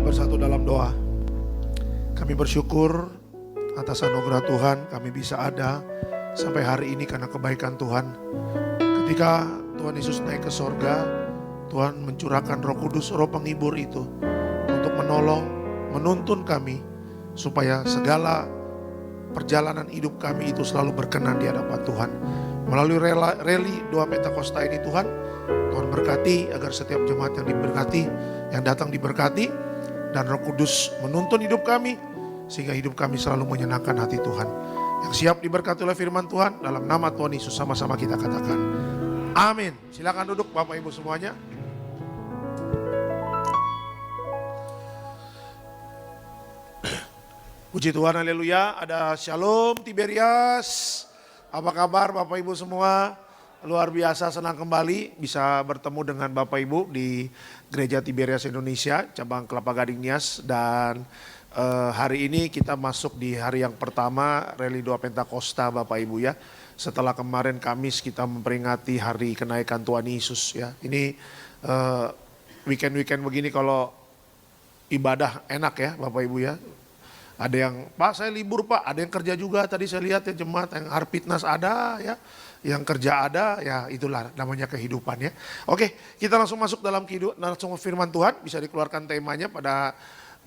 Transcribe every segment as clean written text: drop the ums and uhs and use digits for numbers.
bersatu dalam doa. Kami bersyukur atas anugerah Tuhan, kami bisa ada sampai hari ini karena kebaikan Tuhan. Ketika Tuhan Yesus naik ke sorga, Tuhan mencurahkan Roh Kudus, Roh penghibur itu untuk menolong, menuntun kami supaya segala perjalanan hidup kami itu selalu berkenan di hadapan Tuhan. Melalui rally Doa Pentakosta ini Tuhan berkati agar setiap jemaat yang diberkati, yang datang diberkati, dan Roh Kudus menuntun hidup kami sehingga hidup kami selalu menyenangkan hati Tuhan. Yang siap diberkati oleh firman Tuhan, dalam nama Tuhan Yesus sama-sama kita katakan amin. Silakan duduk Bapak Ibu semuanya. Puji Tuhan, haleluya. Ada Shalom Tiberias. Apa kabar Bapak Ibu semua? Luar biasa, senang kembali bisa bertemu dengan Bapak Ibu di Gereja Tiberias Indonesia, cabang Kelapa Gading Nias. Dan hari ini kita masuk di hari yang pertama Rally Doa Pentakosta Bapak Ibu ya. Setelah kemarin Kamis kita memperingati hari kenaikan Tuhan Yesus ya. Ini weekend-weekend begini kalau ibadah enak ya Bapak Ibu ya. Ada yang, Pak saya libur Pak, ada yang kerja juga tadi saya lihat ya jemaat, yang Harpitnas ada ya. Yang kerja ada, ya itulah namanya kehidupan ya. Oke, kita langsung masuk dalam kehidupan, langsung firman Tuhan. Bisa dikeluarkan temanya pada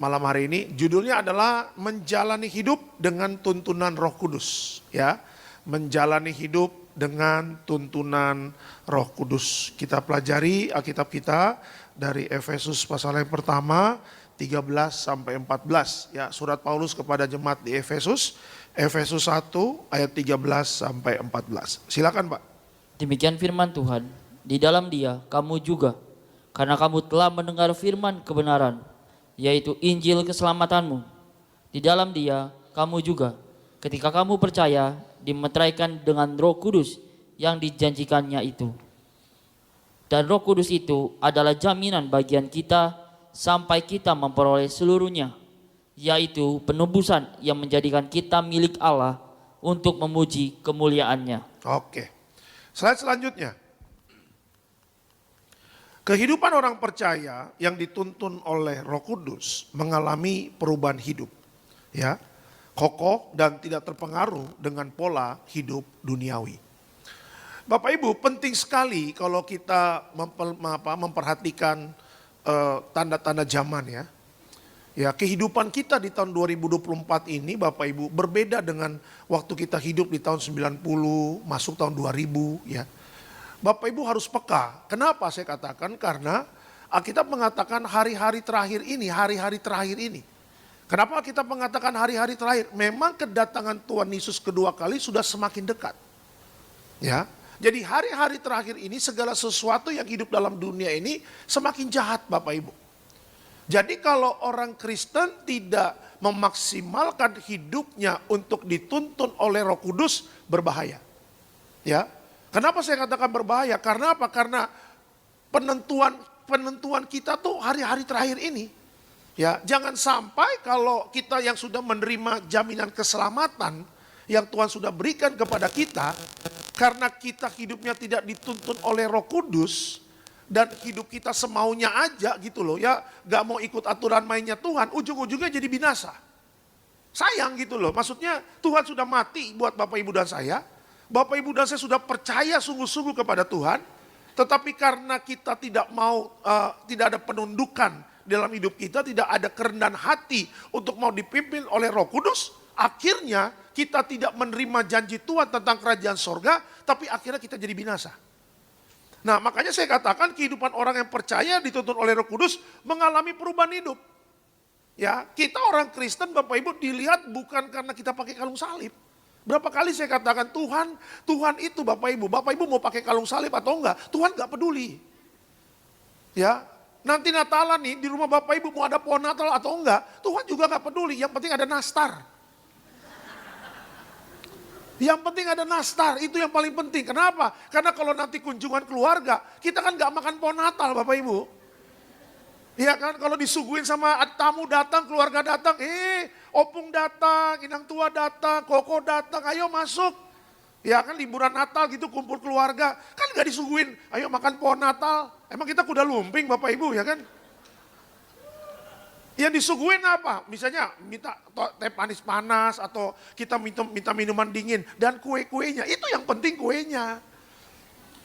malam hari ini. Judulnya adalah menjalani hidup dengan tuntunan Roh Kudus. Ya, menjalani hidup dengan tuntunan Roh Kudus. Kita pelajari Alkitab kita dari Efesus pasal yang pertama 13 sampai 14. Ya, surat Paulus kepada jemaat di Efesus. Efesus 1 ayat 13 sampai 14. Silakan Pak. Demikian firman Tuhan, di dalam Dia kamu juga, karena kamu telah mendengar firman kebenaran, yaitu Injil keselamatanmu. Di dalam Dia kamu juga, ketika kamu percaya, dimeteraikan dengan Roh Kudus yang dijanjikannya itu. Dan Roh Kudus itu adalah jaminan bagian kita sampai kita memperoleh seluruhnya, yaitu penebusan yang menjadikan kita milik Allah untuk memuji kemuliaan-Nya. Oke. Slide selanjutnya. Kehidupan orang percaya yang dituntun oleh Roh Kudus mengalami perubahan hidup. Ya. Kokoh dan tidak terpengaruh dengan pola hidup duniawi. Bapak Ibu, penting sekali kalau kita memperhatikan tanda-tanda zaman ya. Ya, kehidupan kita di tahun 2024 ini Bapak Ibu berbeda dengan waktu kita hidup di tahun 90, masuk tahun 2000 ya. Bapak Ibu harus peka. Kenapa saya katakan? Karena Alkitab mengatakan hari-hari terakhir ini, hari-hari terakhir ini. Kenapa kita mengatakan hari-hari terakhir? Memang kedatangan Tuhan Yesus kedua kali sudah semakin dekat. Ya. Jadi hari-hari terakhir ini segala sesuatu yang hidup dalam dunia ini semakin jahat Bapak Ibu. Jadi kalau orang Kristen tidak memaksimalkan hidupnya untuk dituntun oleh Roh Kudus, berbahaya. Ya. Kenapa saya katakan berbahaya? Karena apa? Karena penentuan kita tuh hari-hari terakhir ini. Ya, jangan sampai kalau kita yang sudah menerima jaminan keselamatan yang Tuhan sudah berikan kepada kita, karena kita hidupnya tidak dituntun oleh Roh Kudus, dan hidup kita semaunya aja gitu loh ya, gak mau ikut aturan mainnya Tuhan, ujung-ujungnya jadi binasa. Sayang gitu loh, maksudnya Tuhan sudah mati buat Bapak Ibu dan saya. Bapak Ibu dan saya sudah percaya sungguh-sungguh kepada Tuhan. Tetapi karena kita tidak mau, tidak ada penundukan dalam hidup kita, tidak ada kerendahan hati untuk mau dipimpin oleh Roh Kudus, akhirnya kita tidak menerima janji Tuhan tentang kerajaan sorga, tapi akhirnya kita jadi binasa. Nah makanya saya katakan kehidupan orang yang percaya dituntun oleh Roh Kudus mengalami perubahan hidup. Ya, kita orang Kristen Bapak Ibu dilihat bukan karena kita pakai kalung salib. Berapa kali saya katakan Tuhan itu Bapak Ibu mau pakai kalung salib atau enggak, Tuhan enggak peduli. Ya, nanti Natalan nih di rumah Bapak Ibu mau ada pohon Natal atau enggak, Tuhan juga enggak peduli, yang penting ada nastar. Yang penting ada nastar, itu yang paling penting. Kenapa? Karena kalau nanti kunjungan keluarga, kita kan gak makan pohon Natal Bapak Ibu. Iya kan, kalau disuguhin sama tamu datang, keluarga datang, opung datang, inang tua datang, koko datang, ayo masuk. Ya kan liburan Natal gitu kumpul keluarga, kan gak disuguhin, ayo makan pohon Natal. Emang kita kuda lumping Bapak Ibu ya kan? Yang disuguhin apa? Misalnya minta teh manis panas atau kita minta minuman dingin dan kue-kuenya. Itu yang penting kuenya.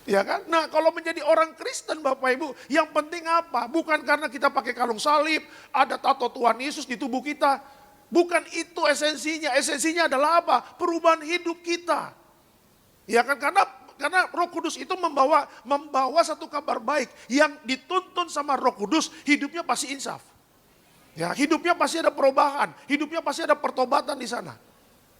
Ya kan? Nah, kalau menjadi orang Kristen Bapak Ibu, yang penting apa? Bukan karena kita pakai kalung salib, ada tato Tuhan Yesus di tubuh kita. Bukan itu esensinya. Esensinya adalah apa? Perubahan hidup kita. Ya kan? Karena Roh Kudus itu membawa satu kabar baik yang dituntun sama Roh Kudus, hidupnya pasti insaf. Ya, hidupnya pasti ada perubahan, hidupnya pasti ada pertobatan di sana.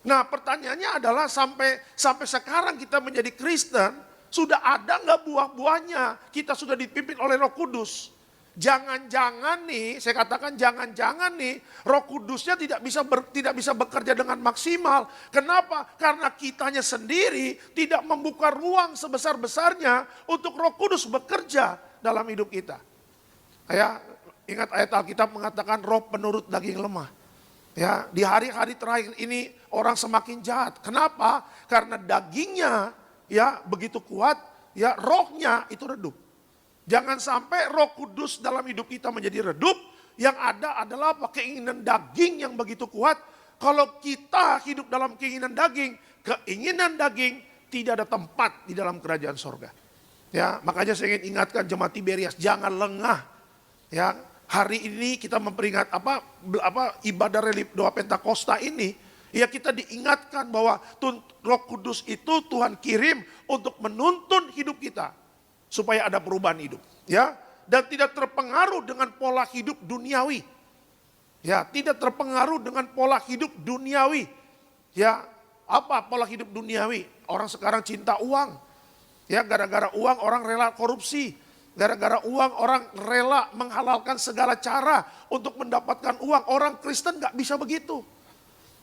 Nah, pertanyaannya adalah sampai sekarang kita menjadi Kristen, sudah ada nggak buah-buahnya? Kita sudah dipimpin oleh Roh Kudus. Jangan-jangan nih, saya katakan jangan-jangan nih, Roh Kudusnya tidak bisa bekerja dengan maksimal. Kenapa? Karena kitanya sendiri tidak membuka ruang sebesar-besarnya untuk Roh Kudus bekerja dalam hidup kita. Ya, ingat ayat Alkitab mengatakan roh penurut daging lemah. Ya, di hari-hari terakhir ini orang semakin jahat. Kenapa? Karena dagingnya ya begitu kuat, ya rohnya itu redup. Jangan sampai Roh Kudus dalam hidup kita menjadi redup, yang ada adalah apa? Keinginan daging yang begitu kuat. Kalau kita hidup dalam keinginan daging tidak ada tempat di dalam kerajaan sorga. Ya, makanya saya ingin ingatkan jemaat Tiberias, jangan lengah. Ya, hari ini kita memperingat ibadah doa Pentakosta ini. Ya, kita diingatkan bahwa Roh Kudus itu Tuhan kirim untuk menuntun hidup kita supaya ada perubahan hidup, ya, dan tidak terpengaruh dengan pola hidup duniawi. Ya, tidak terpengaruh dengan pola hidup duniawi. Ya, apa pola hidup duniawi? Orang sekarang cinta uang. Ya, gara-gara uang orang rela korupsi. Gara-gara uang orang rela menghalalkan segala cara untuk mendapatkan uang. Orang Kristen nggak bisa begitu.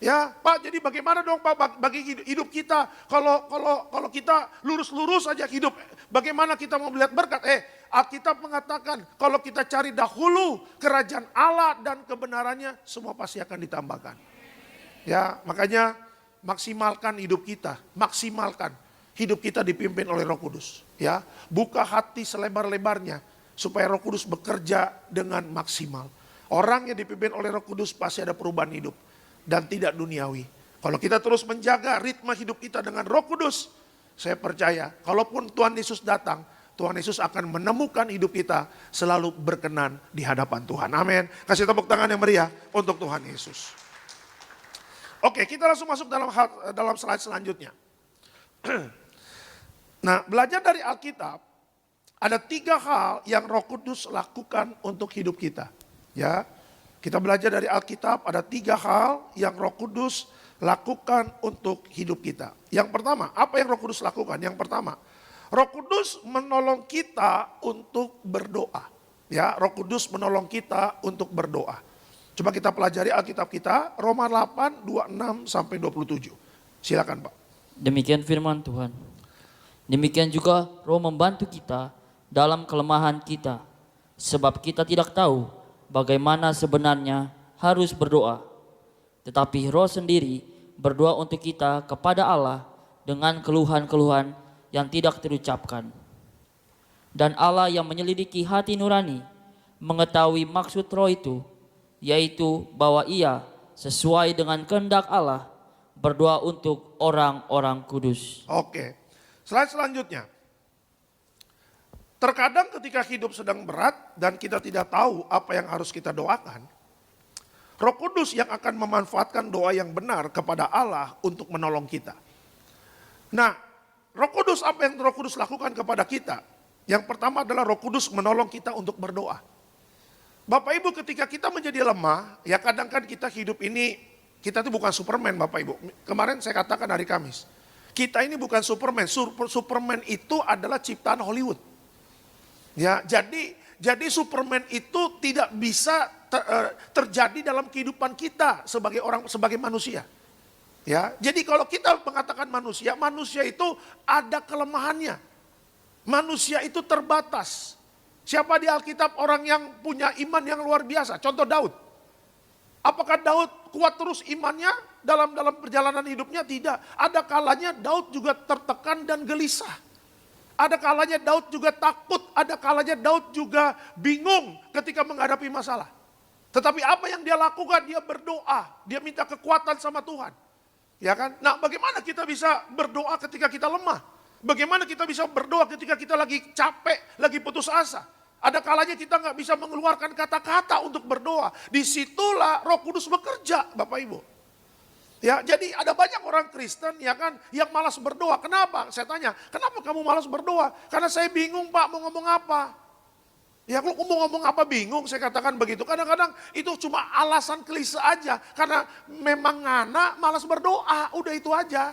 Ya, Pak, jadi bagaimana dong Pak bagi hidup kita? Kalau kita lurus-lurus aja hidup, bagaimana kita mau melihat berkat? Alkitab mengatakan kalau kita cari dahulu kerajaan Allah dan kebenarannya, semua pasti akan ditambahkan. Ya, makanya maksimalkan hidup kita, maksimalkan hidup kita dipimpin oleh Roh Kudus. Ya, buka hati selebar-lebarnya supaya Roh Kudus bekerja dengan maksimal. Orang yang dipimpin oleh Roh Kudus pasti ada perubahan hidup. Dan tidak duniawi. Kalau kita terus menjaga ritme hidup kita dengan Roh Kudus, saya percaya kalaupun Tuhan Yesus datang, Tuhan Yesus akan menemukan hidup kita selalu berkenan di hadapan Tuhan. Amin. Kasih tepuk tangan yang meriah untuk Tuhan Yesus. Oke, kita langsung masuk dalam slide selanjutnya. Nah, belajar dari Alkitab, ada 3 hal yang Roh Kudus lakukan untuk hidup kita. Ya. Kita belajar dari Alkitab, ada 3 hal yang Roh Kudus lakukan untuk hidup kita. Yang pertama, apa yang Roh Kudus lakukan? Yang pertama, Roh Kudus menolong kita untuk berdoa. Ya, Roh Kudus menolong kita untuk berdoa. Coba kita pelajari Alkitab kita, Roma 8, 26 sampai 27. Silakan Pak. Demikian firman Tuhan. Demikian juga Roh membantu kita dalam kelemahan kita, sebab kita tidak tahu bagaimana sebenarnya harus berdoa. Tetapi Roh sendiri berdoa untuk kita kepada Allah dengan keluhan-keluhan yang tidak terucapkan. Dan Allah yang menyelidiki hati nurani mengetahui maksud Roh itu, yaitu bahwa Ia sesuai dengan kehendak Allah berdoa untuk orang-orang kudus. Oke, slide selanjutnya. Terkadang ketika hidup sedang berat dan kita tidak tahu apa yang harus kita doakan, Roh Kudus yang akan memanfaatkan doa yang benar kepada Allah untuk menolong kita. Nah, Roh Kudus, apa yang Roh Kudus lakukan kepada kita? Yang pertama adalah Roh Kudus menolong kita untuk berdoa. Bapak Ibu, ketika kita menjadi lemah, ya kadang kan kita hidup ini, kita itu bukan Superman Bapak Ibu. Kemarin saya katakan hari Kamis, kita ini bukan Superman. Superman itu adalah ciptaan Hollywood. Ya, jadi Superman itu tidak bisa terjadi dalam kehidupan kita sebagai manusia. Ya, jadi kalau kita mengatakan manusia itu ada kelemahannya. Manusia itu terbatas. Siapa di Alkitab orang yang punya iman yang luar biasa? Contoh Daud. Apakah Daud kuat terus imannya dalam perjalanan hidupnya? Tidak. Ada kalanya Daud juga tertekan dan gelisah. Ada kalanya Daud juga takut, ada kalanya Daud juga bingung ketika menghadapi masalah. Tetapi apa yang dia lakukan? Dia berdoa, dia minta kekuatan sama Tuhan. Ya kan? Nah, bagaimana kita bisa berdoa ketika kita lemah? Bagaimana kita bisa berdoa ketika kita lagi capek, lagi putus asa? Ada kalanya kita nggak bisa mengeluarkan kata-kata untuk berdoa. Disitulah Roh Kudus bekerja, Bapak Ibu. Ya, jadi ada banyak orang Kristen ya kan yang malas berdoa. Kenapa? Saya tanya, kenapa kamu malas berdoa? Karena saya bingung Pak mau ngomong apa. Ya kalau mau ngomong apa bingung, saya katakan begitu. Kadang-kadang itu cuma alasan klise aja. Karena memang ngana malas berdoa, udah itu aja.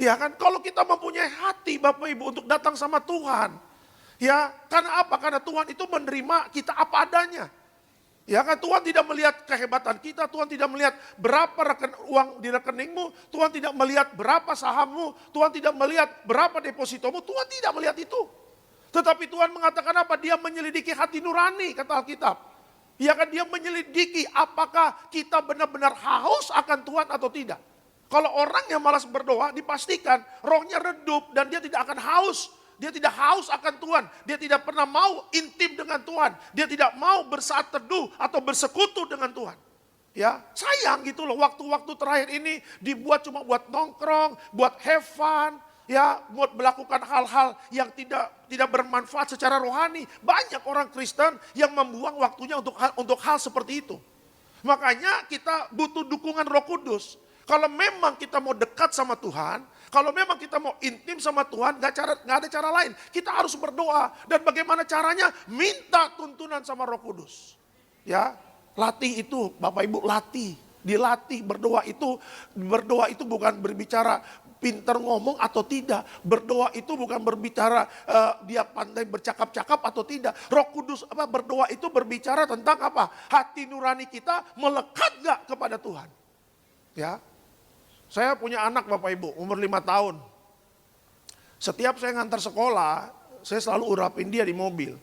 Ya kan, kalau kita mempunyai hati Bapak Ibu untuk datang sama Tuhan. Ya, karena apa? Karena Tuhan itu menerima kita apa adanya. Ya kan, Tuhan tidak melihat kehebatan kita, Tuhan tidak melihat berapa uang di rekeningmu, Tuhan tidak melihat berapa sahammu, Tuhan tidak melihat berapa depositomu, Tuhan tidak melihat itu. Tetapi Tuhan mengatakan apa? Dia menyelidiki hati nurani, kata Alkitab. Ya kan, dia menyelidiki apakah kita benar-benar haus akan Tuhan atau tidak. Kalau orang yang malas berdoa, dipastikan rohnya redup dan dia tidak akan haus. Dia tidak haus akan Tuhan. Dia tidak pernah mau intim dengan Tuhan. Dia tidak mau bersaat teduh atau bersekutu dengan Tuhan. Ya, sayang gitu loh, waktu-waktu terakhir ini dibuat cuma buat nongkrong, buat have fun. Ya, buat melakukan hal-hal yang tidak bermanfaat secara rohani. Banyak orang Kristen yang membuang waktunya untuk hal seperti itu. Makanya kita butuh dukungan Roh Kudus. Kalau memang kita mau dekat sama Tuhan, kalau memang kita mau intim sama Tuhan, nggak ada cara lain. Kita harus berdoa. Dan bagaimana caranya? Minta tuntunan sama Roh Kudus. Ya, latih itu, Bapak Ibu, latih. Dilatih berdoa itu bukan berbicara pinter ngomong atau tidak. Berdoa itu bukan berbicara dia pandai bercakap-cakap atau tidak. Roh Kudus berdoa itu berbicara tentang apa? Hati nurani kita melekat gak kepada Tuhan. Ya, saya punya anak Bapak Ibu umur 5 tahun. Setiap saya ngantar sekolah, saya selalu urapin dia di mobil.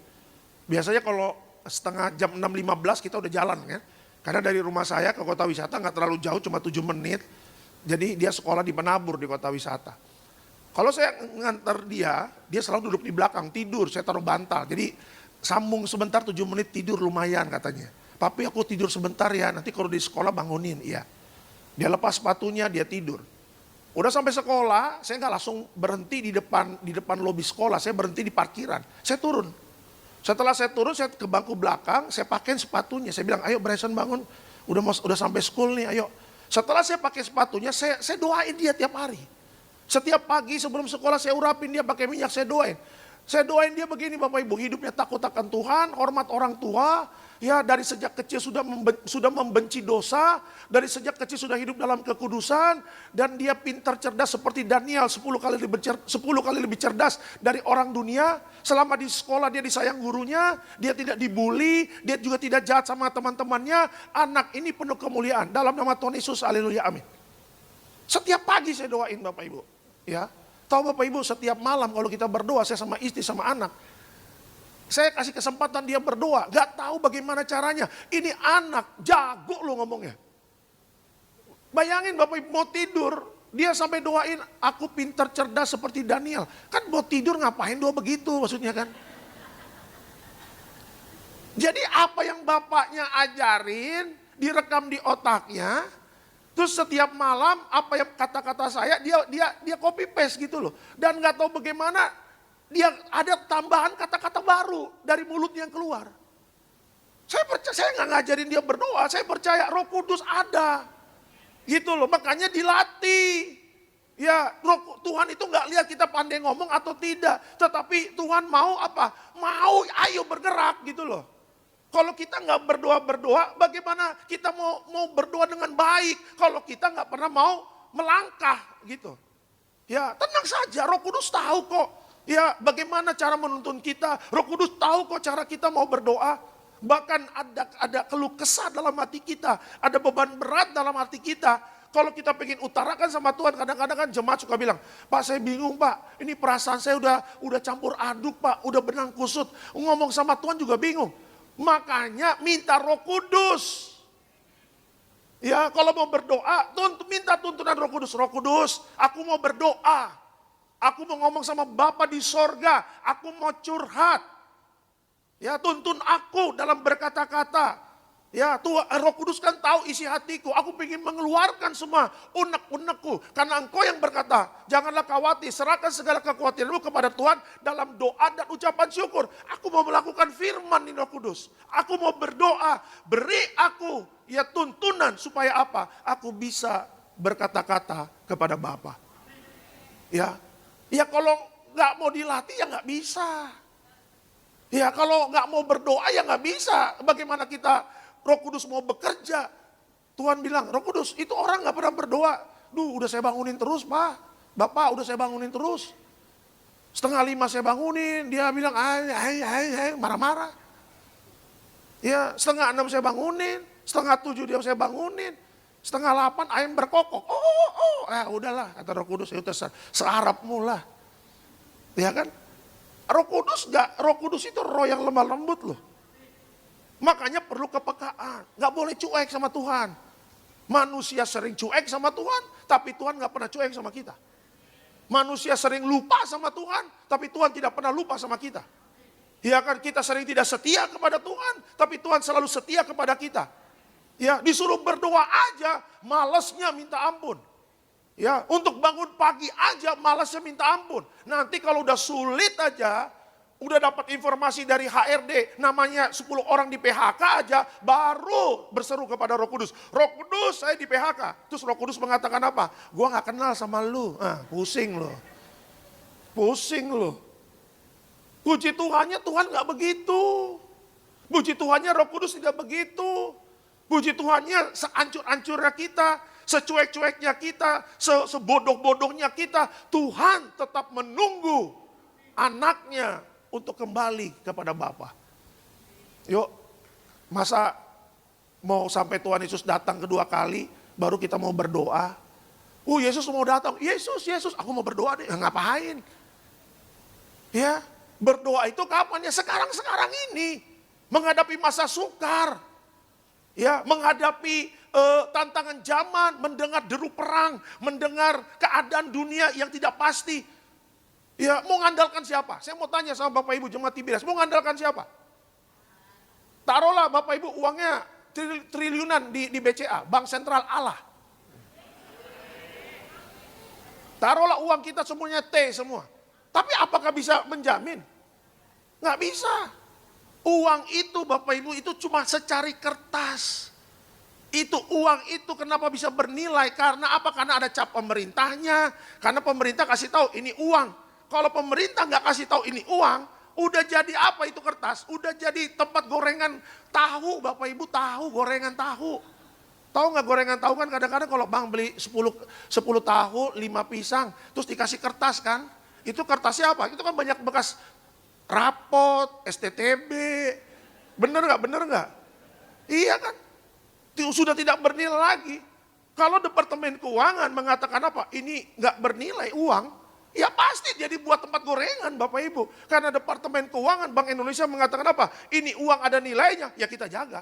Biasanya kalau setengah jam 6.15 kita udah jalan kan. Karena dari rumah saya ke kota wisata nggak terlalu jauh, cuma 7 menit. Jadi dia sekolah di Penabur di kota wisata. Kalau saya ngantar dia selalu duduk di belakang, tidur, saya taruh bantal. Jadi sambung sebentar 7 menit tidur lumayan katanya. Papi aku tidur sebentar ya, nanti kalau di sekolah bangunin. Iya. Dia lepas sepatunya, dia tidur. Udah sampai sekolah, saya nggak langsung berhenti di depan lobi sekolah, saya berhenti di parkiran. Saya turun. Setelah saya turun, saya ke bangku belakang, saya pakai sepatunya. Saya bilang, ayo Bryson bangun, udah sampai school nih, ayo. Setelah saya pakai sepatunya, saya doain dia tiap hari. Setiap pagi sebelum sekolah saya urapin dia pakai minyak, saya doain. Saya doain dia begini Bapak Ibu, hidupnya takut akan Tuhan, hormat orang tua. Ya, dari sejak kecil sudah membenci dosa, dari sejak kecil sudah hidup dalam kekudusan, dan dia pintar cerdas seperti Daniel 10 kali lebih cerdas dari orang dunia. Selama di sekolah dia disayang gurunya, dia tidak dibully, dia juga tidak jahat sama teman-temannya. Anak ini penuh kemuliaan dalam nama Tuhan Yesus, haleluya, amin. Setiap pagi saya doain Bapak Ibu. Ya, tahu Bapak Ibu, setiap malam kalau kita berdoa, saya sama istri sama anak, saya kasih kesempatan dia berdoa, gak tahu bagaimana caranya. Ini anak jago loh ngomongnya. Bayangin Bapak Ibu mau tidur, dia sampai doain, aku pintar cerdas seperti Daniel. Kan mau tidur ngapain doa begitu maksudnya kan. Jadi apa yang bapaknya ajarin, direkam di otaknya, terus setiap malam apa yang kata-kata saya, dia copy paste gitu loh. Dan gak tahu bagaimana, dia ada tambahan kata-kata baru dari mulutnya yang keluar. Saya nggak ngajarin dia berdoa, saya percaya Roh Kudus ada. Gitu loh, makanya dilatih. Ya, Tuhan itu nggak lihat kita pandai ngomong atau tidak, tetapi Tuhan mau apa? Mau, ayo bergerak gitu loh. Kalau kita nggak berdoa, bagaimana kita mau berdoa dengan baik kalau kita nggak pernah mau melangkah gitu. Ya, tenang saja, Roh Kudus tahu kok. Ya, bagaimana cara menuntun kita? Roh Kudus tahu kok cara kita mau berdoa. Bahkan ada keluh kesah dalam hati kita, ada beban berat dalam hati kita. Kalau kita pengen utarakan sama Tuhan, kadang-kadang kan jemaat suka bilang, Pak saya bingung Pak, ini perasaan saya udah campur aduk Pak, udah benang kusut. Ngomong sama Tuhan juga bingung. Makanya minta Roh Kudus. Ya, kalau mau berdoa, minta tuntunan Roh Kudus. Roh Kudus, aku mau berdoa. Aku mau ngomong sama Bapa di sorga, aku mau curhat. Ya, tuntun aku dalam berkata-kata. Ya, Tuhan, Roh Kudus kan tahu isi hatiku. Aku ingin mengeluarkan semua unek-unekku. Karena Engkau yang berkata, janganlah khawatir, serahkan segala kekhawatiranmu kepada Tuhan dalam doa dan ucapan syukur. Aku mau melakukan firman di Roh Kudus. Aku mau berdoa, beri aku ya tuntunan supaya apa? Aku bisa berkata-kata kepada Bapa. Ya, ya kalau nggak mau dilatih ya nggak bisa. Ya kalau nggak mau berdoa ya nggak bisa. Bagaimana kita Roh Kudus mau bekerja? Tuhan bilang, Roh Kudus itu orang nggak pernah berdoa. Duh, udah saya bangunin terus, Pak. Bapak, udah saya bangunin terus. 4:30 saya bangunin, dia bilang, hai, marah-marah. Ya, 5:30 saya bangunin, 6:30 dia saya bangunin, 7:30 ayam berkokok. Udahlah, kata Roh Kudus, itu searapmu lah. Ya kan? Roh Kudus itu roh yang lemah lembut loh. Makanya perlu kepekaan, nggak boleh cuek sama Tuhan. Manusia sering cuek sama Tuhan, tapi Tuhan nggak pernah cuek sama kita. Manusia sering lupa sama Tuhan, tapi Tuhan tidak pernah lupa sama kita. Ya kan, kita sering tidak setia kepada Tuhan, tapi Tuhan selalu setia kepada kita. Ya, disuruh berdoa aja, malasnya minta ampun. Ya, untuk bangun pagi aja malasnya minta ampun. Nanti kalau udah sulit aja, udah dapat informasi dari HRD, namanya 10 orang di PHK aja, baru berseru kepada Roh Kudus. Roh Kudus, saya di PHK. Terus Roh Kudus mengatakan apa? Gua gak kenal sama lu. Pusing lo. Pusing lo. Puji Tuhannya Tuhan gak begitu. Puji Tuhannya Roh Kudus tidak begitu. Puji Tuhannya seancur-ancurnya kita, secuek-cueknya kita, sebodoh-bodohnya kita, Tuhan tetap menunggu anaknya untuk kembali kepada Bapa. Yuk, masa mau sampai Tuhan Yesus datang kedua kali, baru kita mau berdoa. Yesus mau datang, Yesus, aku mau berdoa deh, ngapain? Ya, berdoa itu kapan ya? Sekarang ini, menghadapi masa sukar, ya, menghadapi tantangan zaman, mendengar deru perang, mendengar keadaan dunia yang tidak pasti. Ya, mau ngandalkan siapa? Saya mau tanya sama Bapak Ibu Jemaat Tiberias, mau ngandalkan siapa? Taruhlah Bapak Ibu uangnya triliunan di BCA, Bank Sentral Allah. Taruhlah uang kita semuanya T semua. Tapi apakah bisa menjamin? Nggak bisa. Uang itu Bapak Ibu itu cuma secari kertas. Itu uang itu kenapa bisa bernilai? Karena apa? Karena ada cap pemerintahnya. Karena pemerintah kasih tahu ini uang. Kalau pemerintah nggak kasih tahu ini uang, udah jadi apa itu kertas? Udah jadi tempat gorengan tahu, Bapak Ibu, gorengan tahu. Tahu nggak gorengan tahu kan kadang-kadang kalau Bang beli 10 tahu, 5 pisang, terus dikasih kertas kan? Itu kertasnya apa? Itu kan banyak bekas rapot, STTB. Bener nggak? Iya kan? Sudah tidak bernilai lagi. Kalau Departemen Keuangan mengatakan apa? Ini nggak bernilai uang. Ya pasti jadi buat tempat gorengan Bapak Ibu. Karena Departemen Keuangan Bank Indonesia mengatakan apa? Ini uang ada nilainya, ya kita jaga.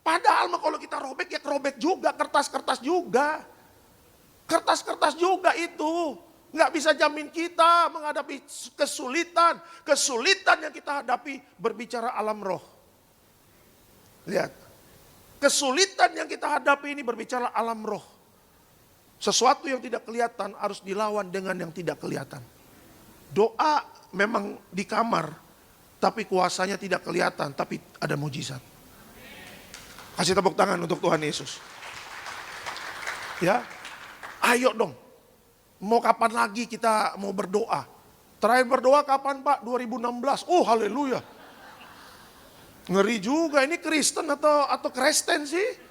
Padahal kalau kita robek ya robek juga, kertas-kertas juga. Kertas-kertas juga itu. Nggak bisa jamin kita menghadapi kesulitan. Kesulitan yang kita hadapi berbicara alam roh. Lihat. Kesulitan yang kita hadapi ini berbicara alam roh. Sesuatu yang tidak kelihatan harus dilawan dengan yang tidak kelihatan. Doa memang di kamar, tapi kuasanya tidak kelihatan, tapi ada mujizat. Kasih tepuk tangan untuk Tuhan Yesus. Ya, ayo dong. Mau kapan lagi kita mau berdoa? Terakhir berdoa kapan Pak? 2016. Haleluya. Ngeri juga, ini Kristen atau Kristen sih?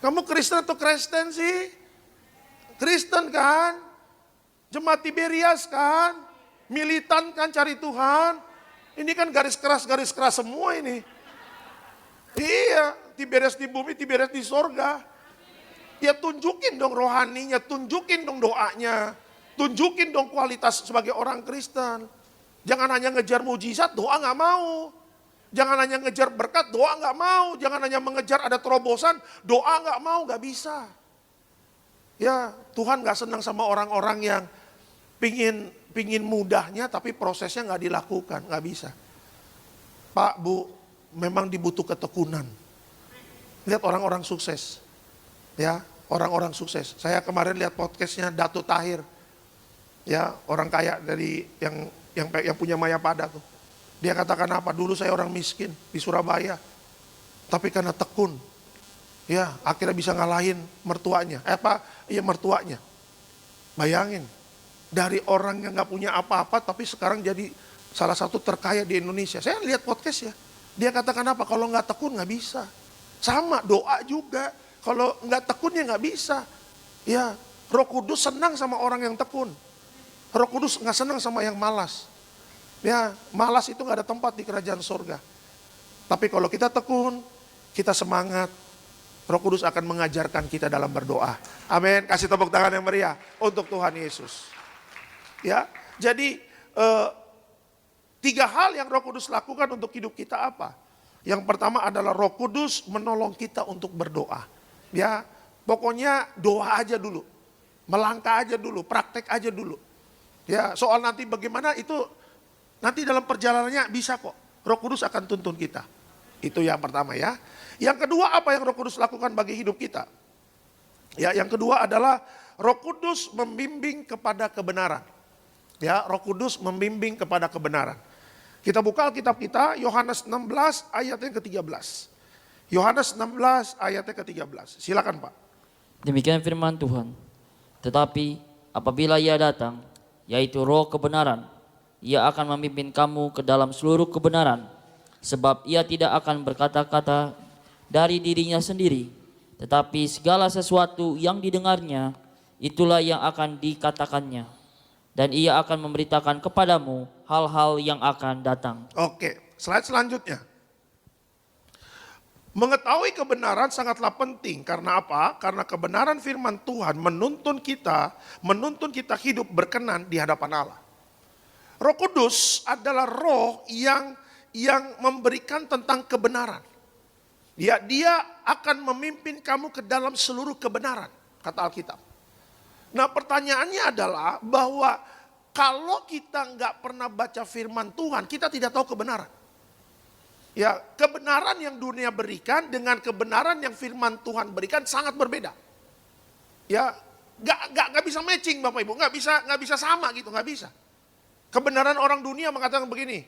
Kamu Kristen atau Kristen sih? Kristen kan? Jemaat Tiberias kan? Militan kan cari Tuhan? Ini kan garis keras semua ini. Iya, Tiberias di bumi, Tiberias di sorga. Ya tunjukin dong rohaninya, tunjukin dong doanya. Tunjukin dong kualitas sebagai orang Kristen. Jangan hanya ngejar mujizat, doa gak mau. Jangan hanya ngejar berkat, doa gak mau. Jangan hanya mengejar ada terobosan, doa gak mau, gak bisa. Ya Tuhan gak senang sama orang-orang yang pingin mudahnya tapi prosesnya gak dilakukan, gak bisa. Pak, Bu, memang dibutuh ketekunan. Lihat orang-orang sukses. Ya, orang-orang sukses. Saya kemarin lihat podcastnya Dato Tahir. Ya, orang kaya dari yang punya Mayapada tuh. Dia katakan apa? Dulu saya orang miskin di Surabaya. Tapi karena tekun, ya akhirnya bisa ngalahin mertuanya. Mertuanya. Bayangin, dari orang yang gak punya apa-apa tapi sekarang jadi salah satu terkaya di Indonesia. Saya lihat podcast ya. Dia katakan apa? Kalau gak tekun gak bisa. Sama doa juga. Kalau nggak tekun ya nggak bisa. Ya, Roh Kudus senang sama orang yang tekun. Roh Kudus nggak senang sama yang malas. Ya, malas itu nggak ada tempat di kerajaan surga. Tapi kalau kita tekun, kita semangat, Roh Kudus akan mengajarkan kita dalam berdoa. Amin. Kasih tepuk tangan yang meriah untuk Tuhan Yesus. Ya, jadi 3 hal yang Roh Kudus lakukan untuk hidup kita apa? Yang pertama adalah Roh Kudus menolong kita untuk berdoa. Ya, pokoknya doa aja dulu. Melangkah aja dulu, praktek aja dulu. Ya, soal nanti bagaimana itu nanti dalam perjalanannya bisa kok. Roh Kudus akan tuntun kita. Itu yang pertama ya. Yang kedua apa yang Roh Kudus lakukan bagi hidup kita? Ya, yang kedua adalah Roh Kudus membimbing kepada kebenaran. Ya, Roh Kudus membimbing kepada kebenaran. Kita buka Alkitab kita, Yohanes 16 ayat yang ke-13. Yohanes 16 ayatnya ke-13. Silakan Pak. Demikian firman Tuhan. Tetapi apabila Ia datang, yaitu Roh kebenaran, Ia akan memimpin kamu ke dalam seluruh kebenaran. Sebab Ia tidak akan berkata-kata dari dirinya sendiri, tetapi segala sesuatu yang didengarnya, itulah yang akan dikatakannya. Dan Ia akan memberitakan kepadamu hal-hal yang akan datang. Oke, slide selanjutnya. Mengetahui kebenaran sangatlah penting. Karena apa? Karena kebenaran firman Tuhan menuntun kita hidup berkenan di hadapan Allah. Roh Kudus adalah roh yang memberikan tentang kebenaran. Ya, dia akan memimpin kamu ke dalam seluruh kebenaran, kata Alkitab. Nah, pertanyaannya adalah bahwa kalau kita nggak pernah baca firman Tuhan, kita tidak tahu kebenaran. Ya, kebenaran yang dunia berikan dengan kebenaran yang firman Tuhan berikan sangat berbeda. Ya, nggak bisa matching Bapak Ibu, nggak bisa sama gitu, nggak bisa. Kebenaran orang dunia mengatakan begini,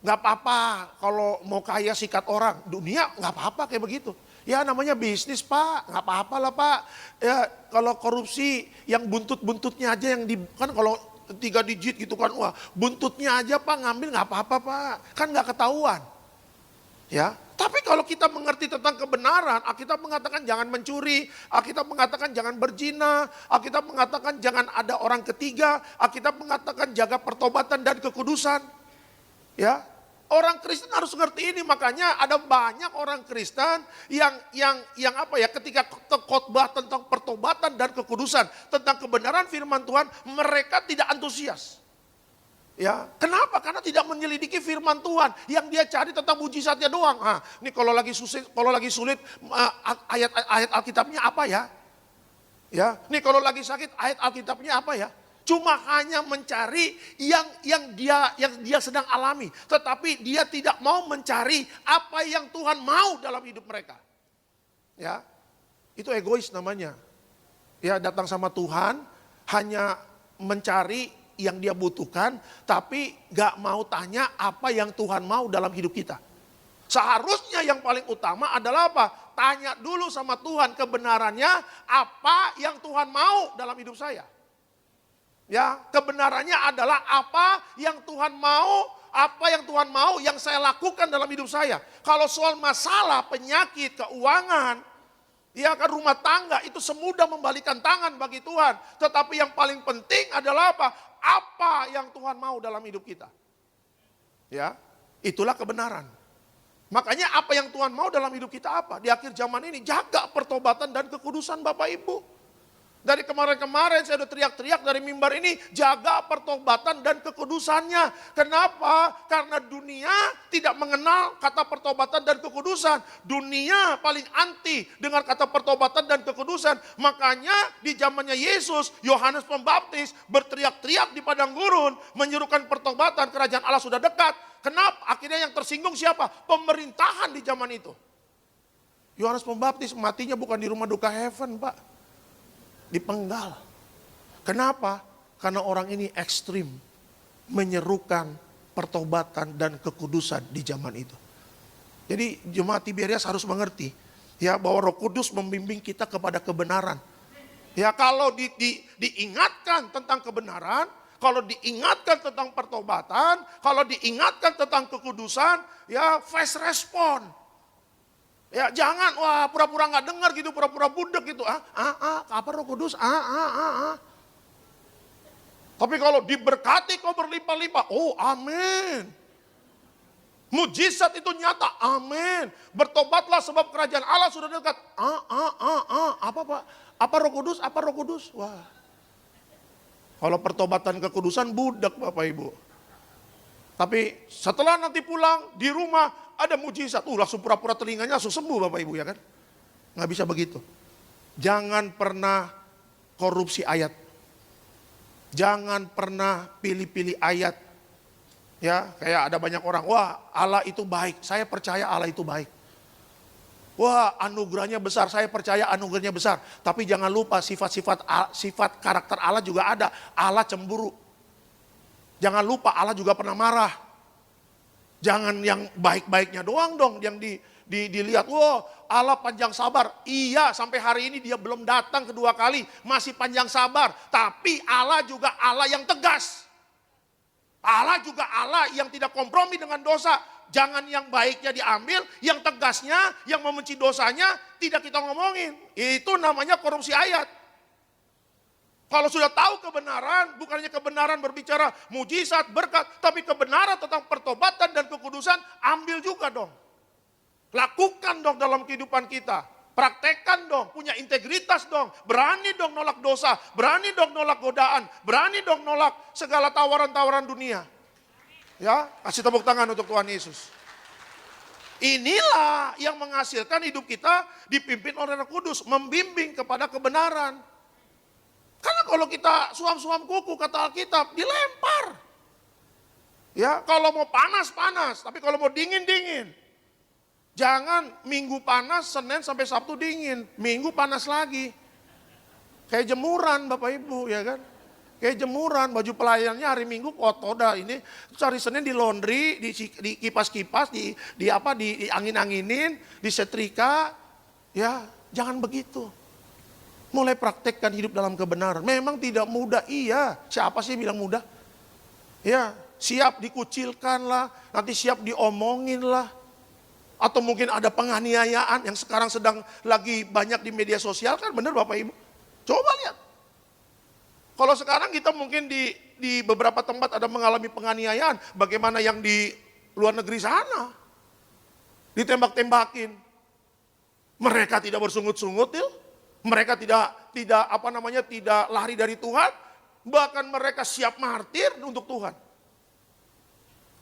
nggak apa-apa kalau mau kaya sikat orang, dunia nggak apa-apa kayak begitu. Ya namanya bisnis Pak, nggak apa-apa lah Pak. Ya kalau korupsi yang buntut-buntutnya aja yang kan kalau 3 digit gitu kan, wah buntutnya aja Pak ngambil nggak apa-apa Pak, kan nggak ketahuan. Ya, tapi kalau kita mengerti tentang kebenaran, Alkitab mengatakan jangan mencuri, Alkitab mengatakan jangan berzina, Alkitab mengatakan jangan ada orang ketiga, Alkitab mengatakan jaga pertobatan dan kekudusan. Ya, orang Kristen harus ngerti ini, makanya ada banyak orang Kristen yang apa ya, ketika khotbah tentang pertobatan dan kekudusan, tentang kebenaran firman Tuhan, mereka tidak antusias. Ya, kenapa? Karena tidak menyelidiki firman Tuhan. Yang dia cari tentang mujizatnya doang. Ini kalau lagi sulit ayat Alkitabnya apa ya? Ya, ini kalau lagi sakit ayat Alkitabnya apa ya? Cuma hanya mencari yang dia sedang alami, tetapi dia tidak mau mencari apa yang Tuhan mau dalam hidup mereka. Ya, itu egois namanya. Ya, datang sama Tuhan hanya mencari yang dia butuhkan, tapi gak mau tanya apa yang Tuhan mau dalam hidup kita. Seharusnya yang paling utama adalah apa? Tanya dulu sama Tuhan kebenarannya, apa yang Tuhan mau dalam hidup saya. Ya, kebenarannya adalah apa yang Tuhan mau yang saya lakukan dalam hidup saya. Kalau soal masalah, penyakit, keuangan, ya kan rumah tangga, itu semudah membalikan tangan bagi Tuhan. Tetapi yang paling penting adalah apa? Apa yang Tuhan mau dalam hidup kita. Ya, itulah kebenaran. Makanya apa yang Tuhan mau dalam hidup kita apa? Di akhir zaman ini jaga pertobatan dan kekudusan Bapak Ibu. Dari kemarin-kemarin saya udah teriak-teriak dari mimbar ini, jaga pertobatan dan kekudusannya. Kenapa? Karena dunia tidak mengenal kata pertobatan dan kekudusan. Dunia paling anti dengan kata pertobatan dan kekudusan. Makanya di zamannya Yesus, Yohanes Pembaptis berteriak-teriak di padang gurun, menyerukan pertobatan, kerajaan Allah sudah dekat. Kenapa? Akhirnya yang tersinggung siapa? Pemerintahan di zaman itu. Yohanes Pembaptis matinya bukan di rumah duka heaven, Pak. Dipenggal. Kenapa? Karena orang ini ekstrim menyerukan pertobatan dan kekudusan di zaman itu. Jadi jemaat Tiberias harus mengerti ya bahwa Roh Kudus membimbing kita kepada kebenaran. Ya kalau diingatkan tentang kebenaran, kalau diingatkan tentang pertobatan, kalau diingatkan tentang kekudusan, ya fast respon. Ya jangan wah pura-pura nggak dengar gitu, pura-pura budek gitu. Apa Roh Kudus? Tapi kalau diberkati kau berlimpah-limpah, oh amin. Mujizat itu nyata, amin. Bertobatlah sebab kerajaan Allah sudah dekat. Apa Pak? Apa Roh Kudus? Apa Roh Kudus? Wah. Kalau pertobatan kekudusan budak Bapak Ibu. Tapi setelah nanti pulang di rumah ada mujizat. Langsung pura-pura telinganya langsung sembuh Bapak Ibu ya kan. Nggak bisa begitu. Jangan pernah korupsi ayat. Jangan pernah pilih-pilih ayat. Ya, kayak ada banyak orang, wah Allah itu baik, saya percaya Allah itu baik. Wah anugerahnya besar, saya percaya anugerahnya besar. Tapi jangan lupa sifat karakter Allah juga ada. Allah cemburu. Jangan lupa Allah juga pernah marah. Jangan yang baik-baiknya doang dong yang dilihat. Wah Allah panjang sabar. Iya sampai hari ini dia belum datang kedua kali. Masih panjang sabar. Tapi Allah juga Allah yang tegas. Allah juga Allah yang tidak kompromi dengan dosa. Jangan yang baiknya diambil, yang tegasnya, yang membenci dosanya tidak kita ngomongin. Itu namanya korupsi ayat. Kalau sudah tahu kebenaran, bukannya kebenaran berbicara mujizat, berkat, tapi kebenaran tentang pertobatan dan kekudusan, ambil juga dong. Lakukan dong dalam kehidupan kita. Praktekkan dong, punya integritas dong. Berani dong nolak dosa, berani dong nolak godaan, berani dong nolak segala tawaran-tawaran dunia. Ya, kasih tepuk tangan untuk Tuhan Yesus. Inilah yang menghasilkan hidup kita dipimpin oleh Roh Kudus, membimbing kepada kebenaran. Karena kalau kita suam-suam kuku kata Alkitab, dilempar. Ya, kalau mau panas, panas. Tapi kalau mau dingin, dingin. Jangan minggu panas, Senin sampai Sabtu dingin. Minggu panas lagi. Kayak jemuran Bapak Ibu, ya kan. Kayak jemuran, baju pelayannya hari Minggu kotor dah ini. Terus hari Senin di laundry, di kipas-kipas, di angin-anginin, disetrika. Ya, jangan begitu. Mulai praktekkan hidup dalam kebenaran. Memang tidak mudah, iya. Siapa sih bilang mudah? Ya, siap dikucilkan lah, nanti siap diomongin lah. Atau mungkin ada penganiayaan yang sekarang sedang lagi banyak di media sosial kan, benar Bapak Ibu? Coba lihat. Kalau sekarang kita mungkin di beberapa tempat ada mengalami penganiayaan, bagaimana yang di luar negeri sana? Ditembak-tembakin. Mereka tidak bersungut-sungut, mereka tidak lari dari Tuhan, bahkan mereka siap martir untuk Tuhan.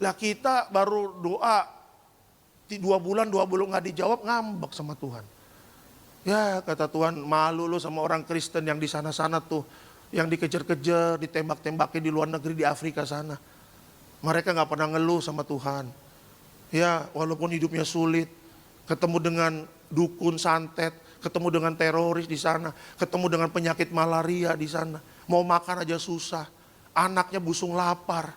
Lah kita baru doa 2 bulan nggak dijawab, ngambek sama Tuhan. Ya kata Tuhan, malu lu sama orang Kristen yang di sana-sana tuh, yang dikejar-kejar, ditembak-tembakin di luar negeri, di Afrika sana. Mereka nggak pernah ngeluh sama Tuhan. Ya walaupun hidupnya sulit, ketemu dengan dukun santet, ketemu dengan teroris di sana, ketemu dengan penyakit malaria di sana, mau makan aja susah, anaknya busung lapar.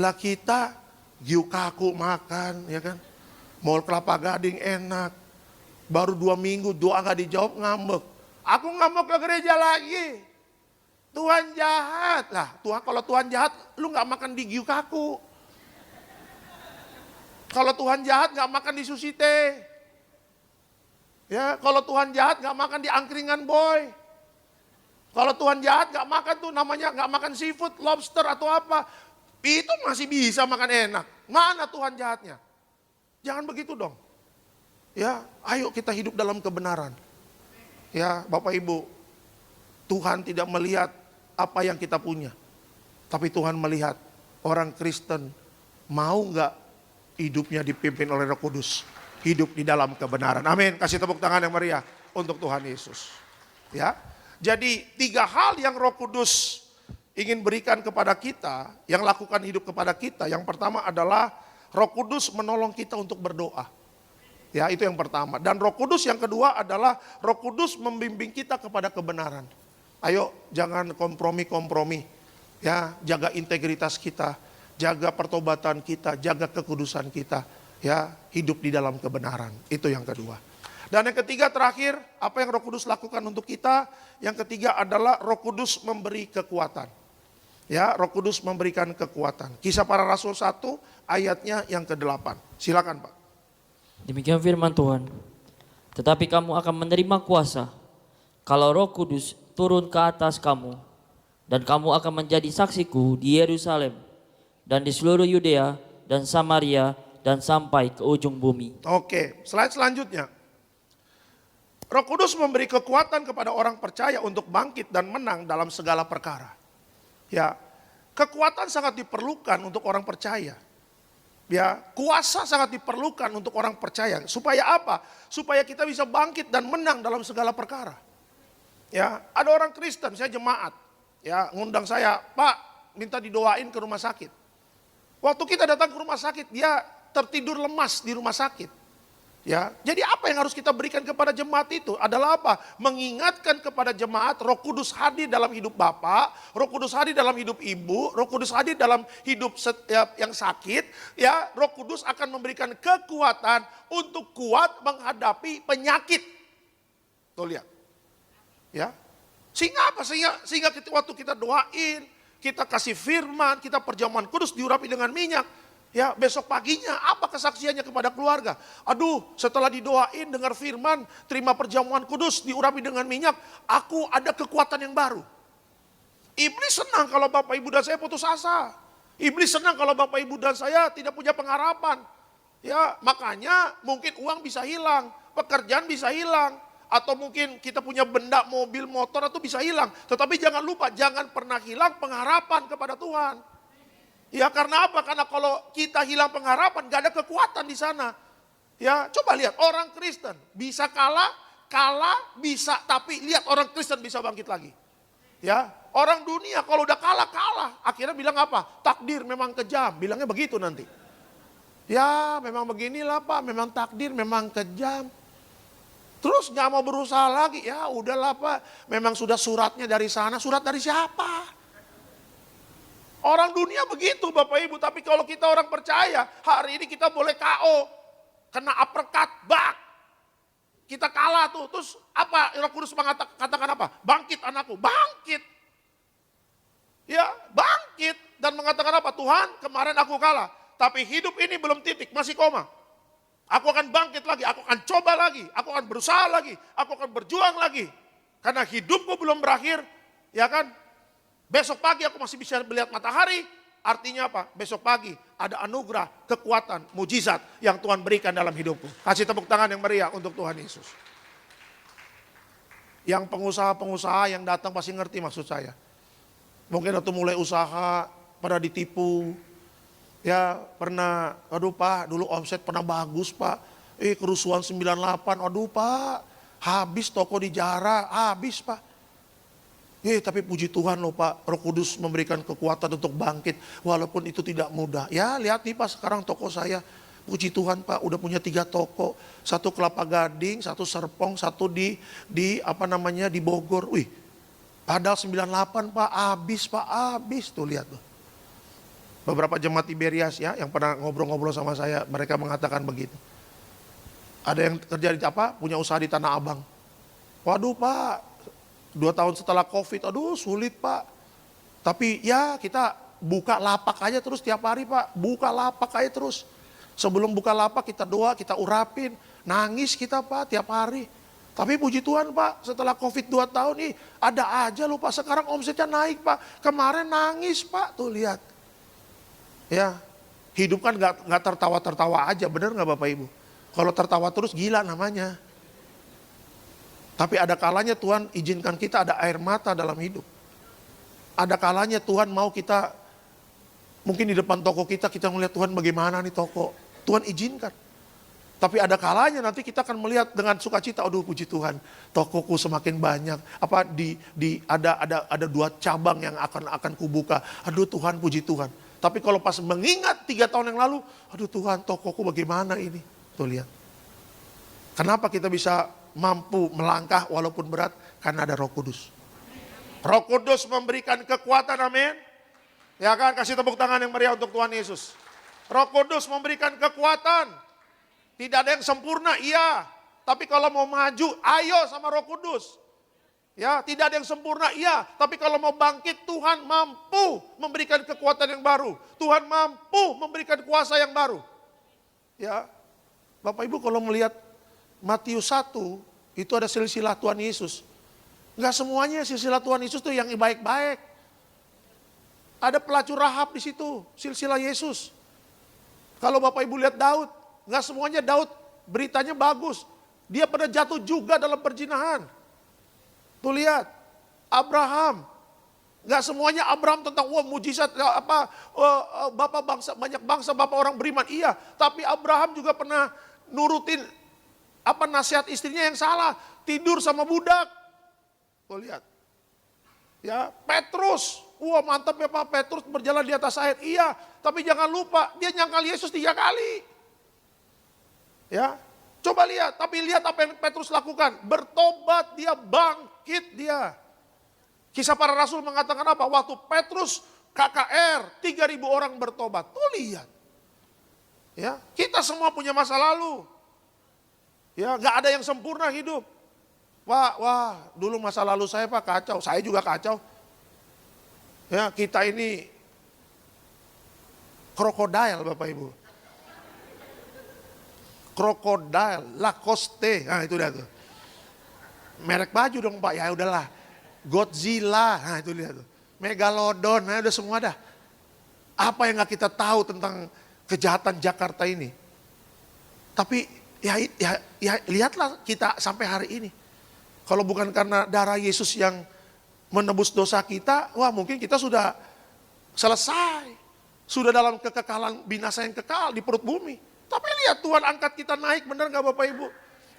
Lah kita gyukaku makan, ya kan? Mau kelapa gading enak, baru 2 minggu doa gak dijawab, ngambek. Aku gak mau ke gereja lagi. Tuhan jahat. Lah Tuhan, kalau Tuhan jahat, lu gak makan di gyukaku. Kalau Tuhan jahat gak makan di Susite. Ya, kalau Tuhan jahat gak makan di angkringan boy. Kalau Tuhan jahat gak makan tuh namanya gak makan seafood, lobster atau apa. Itu masih bisa makan enak. Mana Tuhan jahatnya? Jangan begitu dong. Ya, ayo kita hidup dalam kebenaran. Ya, Bapak Ibu, Tuhan tidak melihat apa yang kita punya. Tapi Tuhan melihat orang Kristen mau nggak hidupnya dipimpin oleh Roh Kudus. Hidup di dalam kebenaran. Amin. Kasih tepuk tangan yang meriah untuk Tuhan Yesus. Ya. Jadi 3 hal yang Roh Kudus ingin berikan kepada kita, yang lakukan hidup kepada kita. Yang pertama adalah Roh Kudus menolong kita untuk berdoa. Ya, itu yang pertama. Dan Roh Kudus yang kedua adalah Roh Kudus membimbing kita kepada kebenaran. Ayo jangan kompromi-kompromi. Ya, jaga integritas kita, jaga pertobatan kita, jaga kekudusan kita. Ya, hidup di dalam kebenaran. Itu yang kedua. Dan yang ketiga terakhir, apa yang Roh Kudus lakukan untuk kita? Yang ketiga adalah Roh Kudus memberi kekuatan. Ya, Roh Kudus memberikan kekuatan. Kisah Para Rasul 1 ayatnya yang ke-8. Silakan Pak. Demikian firman Tuhan. Tetapi kamu akan menerima kuasa kalau Roh Kudus turun ke atas kamu, dan kamu akan menjadi saksiku di Yerusalem dan di seluruh Yudea dan Samaria dan sampai ke ujung bumi. Oke, slide selanjutnya. Roh Kudus memberi kekuatan kepada orang percaya untuk bangkit dan menang dalam segala perkara. Ya, kekuatan sangat diperlukan untuk orang percaya. Ya, kuasa sangat diperlukan untuk orang percaya. Supaya apa? Supaya kita bisa bangkit dan menang dalam segala perkara. Ya, ada orang Kristen, saya jemaat, ya, ngundang saya, Pak, minta didoain ke rumah sakit. Waktu kita datang ke rumah sakit, dia tertidur lemas di rumah sakit. Ya, jadi apa yang harus kita berikan kepada jemaat itu adalah apa? Mengingatkan kepada jemaat Roh Kudus hadir dalam hidup Bapak, Roh Kudus hadir dalam hidup Ibu, Roh Kudus hadir dalam hidup setiap yang sakit. Ya, Roh Kudus akan memberikan kekuatan untuk kuat menghadapi penyakit. Tuh lihat. Ya. Sehingga apa? Sehingga waktu kita doain, kita kasih firman, kita perjamuan kudus diurapi dengan minyak. Ya, besok paginya apa kesaksiannya kepada keluarga? Aduh, setelah didoain, dengar firman, terima perjamuan kudus, diurapi dengan minyak, aku ada kekuatan yang baru. Iblis senang kalau Bapak Ibu dan saya putus asa. Iblis senang kalau Bapak Ibu dan saya tidak punya pengharapan. Ya, makanya mungkin uang bisa hilang, pekerjaan bisa hilang, atau mungkin kita punya benda, mobil, motor itu bisa hilang. Tetapi jangan lupa, jangan pernah hilang pengharapan kepada Tuhan. Ya, karena apa? Karena kalau kita hilang pengharapan, gak ada kekuatan di sana. Ya, coba lihat orang Kristen bisa kalah bisa, tapi lihat orang Kristen bisa bangkit lagi. Ya, orang dunia kalau udah kalah, akhirnya bilang apa? Takdir memang kejam, bilangnya begitu nanti. Ya, memang beginilah Pak, memang takdir memang kejam. Terus gak mau berusaha lagi, ya udahlah Pak, memang sudah suratnya dari sana, surat dari siapa? Orang dunia begitu Bapak Ibu, tapi kalau kita orang percaya, hari ini kita boleh KO, kena uppercut, bak. Kita kalah tuh, terus apa Roh Kudus katakan apa? Bangkit anakku, bangkit. Ya, bangkit dan mengatakan apa? Tuhan, kemarin aku kalah, tapi hidup ini belum titik, masih koma. Aku akan bangkit lagi, aku akan coba lagi, aku akan berusaha lagi, aku akan berjuang lagi. Karena hidupku belum berakhir, ya kan? Besok pagi aku masih bisa melihat matahari, artinya apa? Besok pagi ada anugerah, kekuatan, mujizat yang Tuhan berikan dalam hidupku. Kasih tepuk tangan yang meriah untuk Tuhan Yesus. Yang pengusaha-pengusaha yang datang pasti ngerti maksud saya. Mungkin waktu mulai usaha, pada ditipu. Ya pernah, aduh Pak, dulu omset pernah bagus Pak. Kerusuhan 98, aduh Pak, habis toko di Jara, habis Pak. Tapi puji Tuhan loh Pak, Roh Kudus memberikan kekuatan untuk bangkit. Walaupun itu tidak mudah. Ya lihat nih Pak, sekarang toko saya. Puji Tuhan Pak, udah punya 3 toko. 1 Kelapa Gading, 1 Serpong, 1 di Bogor. Wih, padahal 98 Pak, habis tuh lihat tuh. Beberapa jemaat Tiberias ya, yang pernah ngobrol-ngobrol sama saya, mereka mengatakan begitu. Ada yang kerja di punya usaha di Tanah Abang. Waduh Pak, 2 tahun setelah COVID, aduh sulit Pak. Tapi ya kita buka lapak aja terus tiap hari Pak. Buka lapak aja terus. Sebelum buka lapak kita doa, kita urapin. Nangis kita Pak tiap hari. Tapi puji Tuhan Pak, setelah COVID 2 tahun nih ada aja loh Pak. Sekarang omsetnya naik Pak. Kemarin nangis Pak, tuh lihat. Ya, hidup kan gak tertawa-tertawa aja, bener gak Bapak Ibu? Kalau tertawa terus gila namanya. Tapi ada kalanya Tuhan izinkan kita ada air mata dalam hidup. Ada kalanya Tuhan mau kita, mungkin di depan toko kita melihat Tuhan bagaimana nih toko. Tuhan izinkan. Tapi ada kalanya nanti kita akan melihat dengan sukacita, aduh puji Tuhan, tokoku semakin banyak. Ada 2 cabang yang akan kubuka. Aduh Tuhan, puji Tuhan. Tapi kalau pas mengingat 3 tahun yang lalu, aduh Tuhan, tokoku bagaimana ini? Tuh lihat. Kenapa kita bisa mampu melangkah walaupun berat? Karena ada Roh Kudus. Roh Kudus memberikan kekuatan, amin. Ya kan, kasih tepuk tangan yang meriah untuk Tuhan Yesus. Roh Kudus memberikan kekuatan. Tidak ada yang sempurna, iya. Tapi kalau mau maju, ayo sama Roh Kudus. Ya, tidak ada yang sempurna, iya. Tapi kalau mau bangkit, Tuhan mampu memberikan kekuatan yang baru. Tuhan mampu memberikan kuasa yang baru. Ya, Bapak Ibu kalau melihat Matius 1, itu ada silsilah Tuhan Yesus. Enggak semuanya silsilah Tuhan Yesus itu yang baik-baik. Ada pelacur Rahab di situ, silsilah Yesus. Kalau Bapak Ibu lihat Daud, enggak semuanya Daud beritanya bagus. Dia pernah jatuh juga dalam perzinahan. Tuh lihat, Abraham. Enggak semuanya Abraham tentang mujizat bapak bangsa, banyak bangsa, bapak orang beriman. Iya, tapi Abraham juga pernah nurutin nasihat istrinya yang salah, tidur sama budak. Tuh lihat. Ya, Petrus, mantap ya Pak, Petrus berjalan di atas air. Iya, tapi jangan lupa dia nyangkal Yesus 3 kali. Ya, coba lihat, tapi lihat apa yang Petrus lakukan. Bertobat, dia bangkit dia. Kisah para Rasul mengatakan apa? Waktu Petrus KKR, 3.000 orang bertobat. Tuh lihat. Ya, kita semua punya masa lalu. Ya, gak ada yang sempurna hidup. Wah, dulu masa lalu saya Pak kacau, saya juga kacau. Ya, kita ini krokodil Bapak Ibu. Krokodil, Lacoste, nah itu dia tuh. Merek baju dong Pak, ya udahlah. Godzilla, nah itu dia tuh. Megalodon, nah udah semua dah. Apa yang gak kita tahu tentang kejahatan Jakarta ini. Tapi ya lihatlah kita sampai hari ini. Kalau bukan karena darah Yesus yang menebus dosa kita, mungkin kita sudah selesai. Sudah dalam kekekalan binasa yang kekal di perut bumi. Tapi lihat Tuhan angkat kita naik, benar gak Bapak Ibu?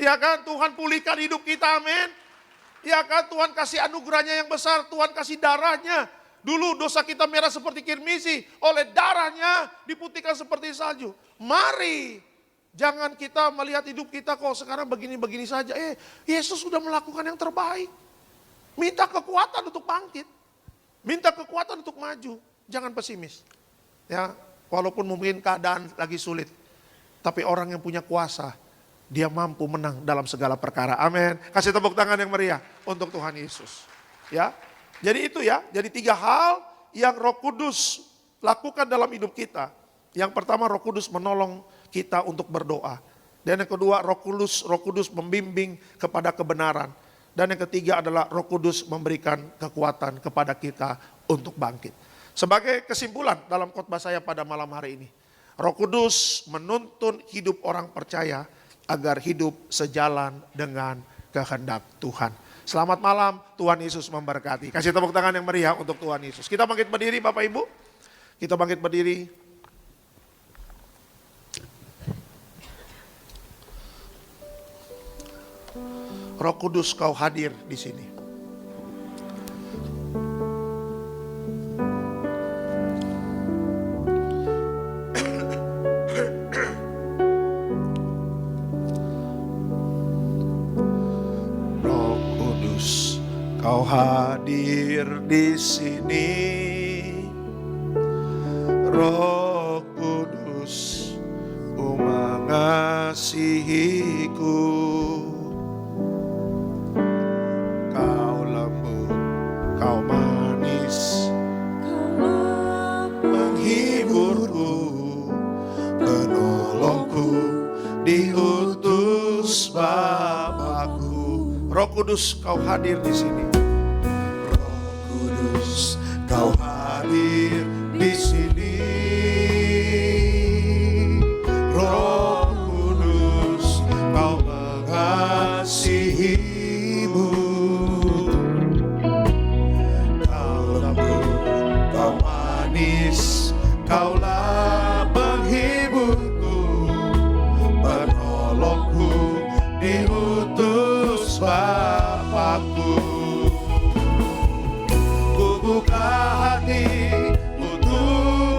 Ya kan, Tuhan pulihkan hidup kita, amin. Ya kan, Tuhan kasih anugerahnya yang besar, Tuhan kasih darahnya. Dulu dosa kita merah seperti kirmisi, oleh darahnya diputihkan seperti salju. Mari. Jangan kita melihat hidup kita kok sekarang begini-begini saja. Yesus sudah melakukan yang terbaik. Minta kekuatan untuk bangkit. Minta kekuatan untuk maju. Jangan pesimis. Ya, walaupun mungkin keadaan lagi sulit. Tapi orang yang punya kuasa, dia mampu menang dalam segala perkara. Amin. Kasih tepuk tangan yang meriah untuk Tuhan Yesus. Ya. Jadi itu ya. Jadi 3 hal yang Roh Kudus lakukan dalam hidup kita. Yang pertama, Roh Kudus menolong kita untuk berdoa. Dan yang kedua, Roh Kudus membimbing kepada kebenaran. Dan yang ketiga adalah Roh Kudus memberikan kekuatan kepada kita untuk bangkit. Sebagai kesimpulan dalam khotbah saya pada malam hari ini, Roh Kudus menuntun hidup orang percaya agar hidup sejalan dengan kehendak Tuhan. Selamat malam, Tuhan Yesus memberkati. Kasih tepuk tangan yang meriah untuk Tuhan Yesus. Kita bangkit berdiri Bapak Ibu. Kita bangkit berdiri. Roh Kudus kau hadir di sini. Roh Kudus kau hadir di sini. Roh Kudus mengasihiku. Diutus Bapakku. Roh Kudus kau hadir di sini. Roh Kudus kau hadir di sini. Roh Kudus kau mengasihimu. Kau lembut, kau manis, kaulah penghiburku. Diutus Bapakku. Ku buka hati untuk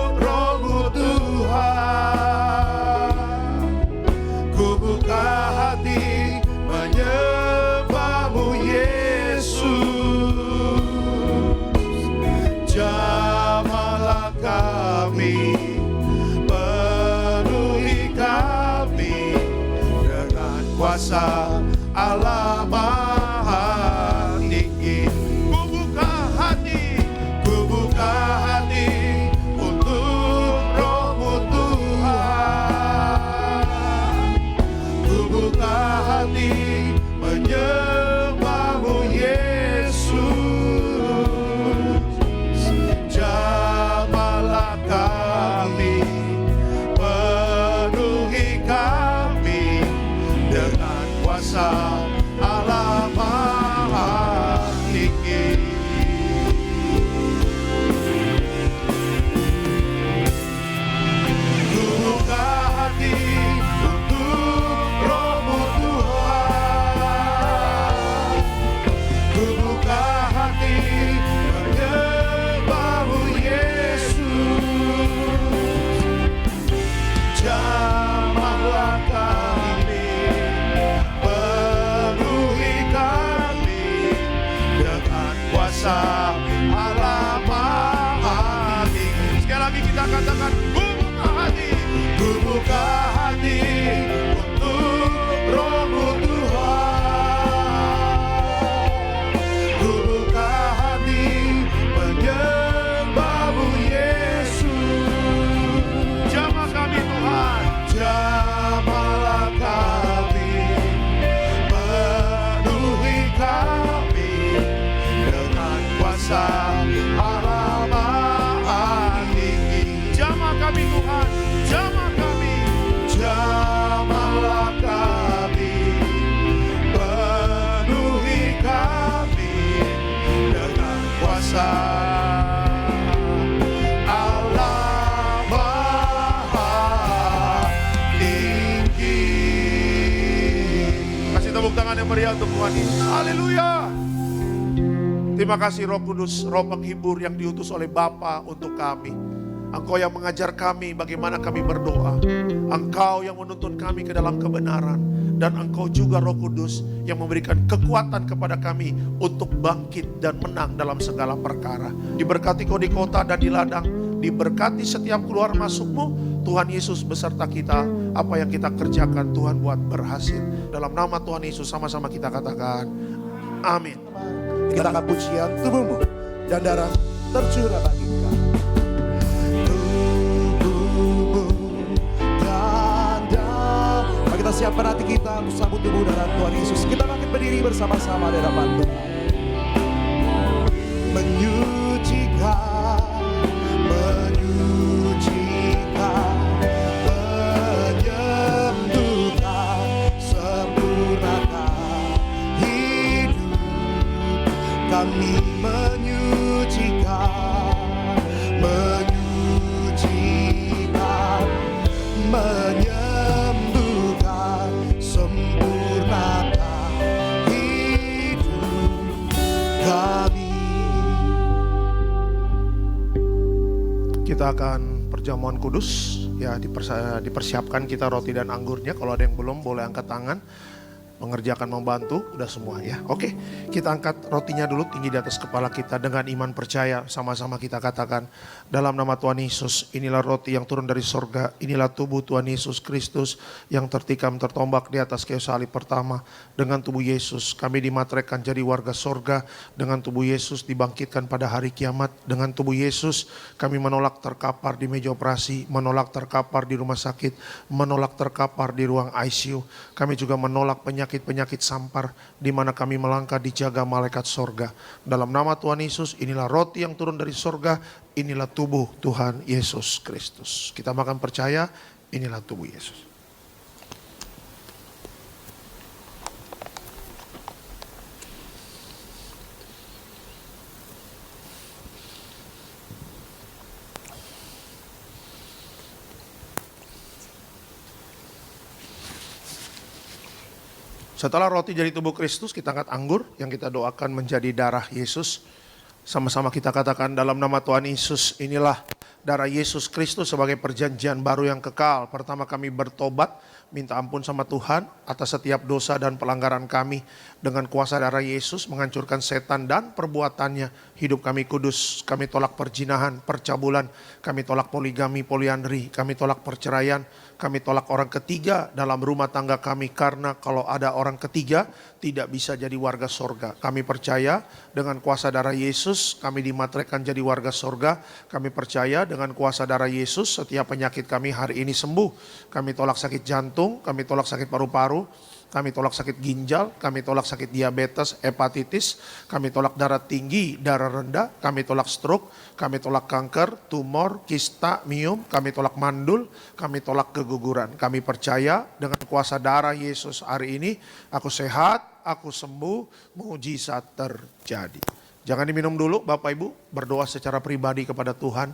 kuasa Allah Maha Tinggi. Ku buka hati untuk Roh-Mu Tuhan. Ku buka hati menyembah-Mu Yesus. Jamahlah kami, penuhi kami dengan kuasa Allah Maha Tinggi. Ku buka hati untuk Roh-Mu Tuhan. Ku buka hati menyembah-Mu Yesus. Jamahlah kami, penuhi kami dengan kuasa Allah Maha Tinggi. Sekali lagi kita katakan, ku buka hati untuk Roh-Mu Tuhan. Ku buka hati menyembah-Mu Yesus. Jamah kami Tuhan, jamahlah kami, penuhi kami dengan kuasa Allah Maha Tinggi. Jamah kami Tuhan, jamah kami, jamahlah kami, penuhi kami dengan kuasa Allah Maha Tinggi. Kasih tepuk tangan yang meriah untuk Tuhan Yesus. Haleluya. Terima kasih Roh Kudus, Roh penghibur yang diutus oleh Bapa untuk kami. Engkau yang mengajar kami bagaimana kami berdoa. Engkau yang menuntun kami ke dalam kebenaran. Dan Engkau juga Roh Kudus yang memberikan kekuatan kepada kami untuk bangkit dan menang dalam segala perkara. Diberkati kau di kota dan di ladang. Diberkati setiap keluar masukmu. Tuhan Yesus beserta kita. Apa yang kita kerjakan Tuhan buat berhasil. Dalam nama Tuhan Yesus sama-sama kita katakan amin. Kita akan pujian tubuhmu dan darah tercurah bagi Engkau. Tubuhmu dan darah. Mari kita siapkan hati kita untuk sambut tubuh dan darah Tuhan Yesus. Kita bangkit berdiri bersama-sama di hadapan Tuhan. Menyucikan, menyucikan, menyembuhkan, sempurnakan hidup kami. Menyucikan, menyucikan, menyembuhkan, sempurnakan hidup kami. Kita akan perjamuan kudus. Ya, dipersiapkan kita roti dan anggurnya. Kalau ada yang belum boleh angkat tangan. Mengerjakan, membantu, udah semua ya. Oke, kita angkat rotinya dulu tinggi di atas kepala kita dengan iman percaya. Sama-sama kita katakan dalam nama Tuhan Yesus, inilah roti yang turun dari sorga. Inilah tubuh Tuhan Yesus Kristus yang tertikam tertombak di atas kayu salib pertama. Dengan tubuh Yesus kami dimateraikan jadi warga sorga. Dengan tubuh Yesus dibangkitkan pada hari kiamat. Dengan tubuh Yesus kami menolak terkapar di meja operasi, menolak terkapar di rumah sakit, menolak terkapar di ruang ICU. Kami juga menolak penyakit sampar di mana kami melangkah dijaga malaikat sorga. Dalam nama Tuhan Yesus, inilah roti yang turun dari sorga, inilah tubuh Tuhan Yesus Kristus. Kita makan percaya, inilah tubuh Yesus. Setelah roti jadi tubuh Kristus, kita angkat anggur yang kita doakan menjadi darah Yesus. Sama-sama kita katakan dalam nama Tuhan Yesus, inilah darah Yesus Kristus sebagai perjanjian baru yang kekal. Pertama kami bertobat, minta ampun sama Tuhan atas setiap dosa dan pelanggaran kami. Dengan kuasa darah Yesus menghancurkan setan dan perbuatannya. Hidup kami kudus, kami tolak perzinahan, percabulan, kami tolak poligami, poliandri, kami tolak perceraian, kami tolak orang ketiga dalam rumah tangga kami. Karena kalau ada orang ketiga tidak bisa jadi warga sorga. Kami percaya dengan kuasa darah Yesus kami dimateraikan jadi warga sorga. Kami percaya dengan kuasa darah Yesus setiap penyakit kami hari ini sembuh. Kami tolak sakit jantung, kami tolak sakit paru-paru, kami tolak sakit ginjal, kami tolak sakit diabetes, hepatitis, kami tolak darah tinggi, darah rendah, kami tolak stroke, kami tolak kanker, tumor, kista, miom, kami tolak mandul, kami tolak keguguran. Kami percaya dengan kuasa darah Yesus hari ini, aku sehat, aku sembuh, mukjizat terjadi. Jangan diminum dulu Bapak Ibu, berdoa secara pribadi kepada Tuhan,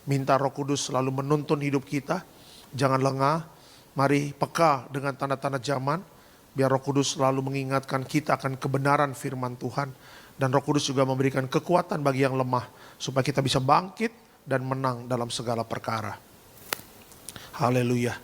minta Roh Kudus selalu menuntun hidup kita, jangan lengah, mari peka dengan tanda-tanda zaman. Biar Roh Kudus selalu mengingatkan kita akan kebenaran firman Tuhan. Dan Roh Kudus juga memberikan kekuatan bagi yang lemah. Supaya kita bisa bangkit dan menang dalam segala perkara. Haleluya.